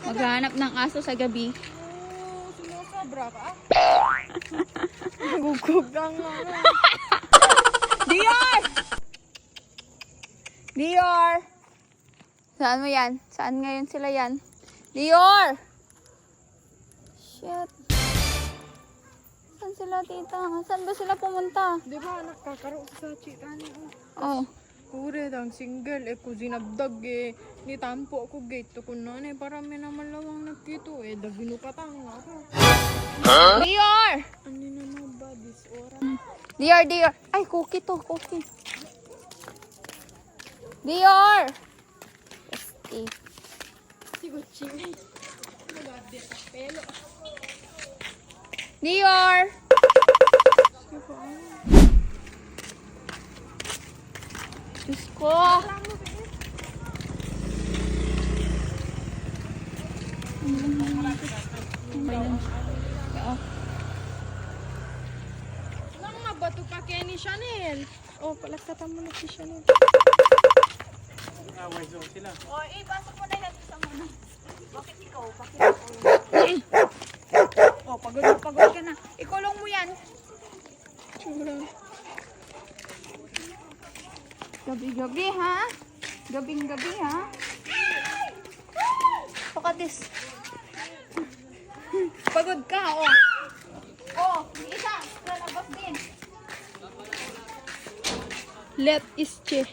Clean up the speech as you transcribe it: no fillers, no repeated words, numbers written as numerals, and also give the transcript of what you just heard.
Maghanap ng aso sa gabi. Sumasobra ka? Nagugog lang nga. Dior! Dior! Saan mo yan? Saan ngayon sila yan? Dior! Shit. Saan sila, tita? Saan ba sila pumunta? Di ba nakakaro sa chitani? Oh. Kure dang single ko zinabdag ni tampo ko gate to kuno para may naman lawang nagkito dagino patang ako. Dior! Ano naman ba this ora? Dior, Dior. Ay, cookie to, cookie. Dior! Este. Sigot chingay. Nagade pelo. Dior! Diyos ko. Nang mabato ka kay ni Chanel. Oh, palagtatan mo na si Chanel. Away zone sila. O, pasok mo na yan sa muna. Bakit ikaw? Bakit O, pagod ka na. Ikulong mo yan. Tsura. Gabi-gabi, ha? Gabing-gabi, ha? Pakatis. Pagod ka, o. O, yung isa. Lalabas din. Let is che.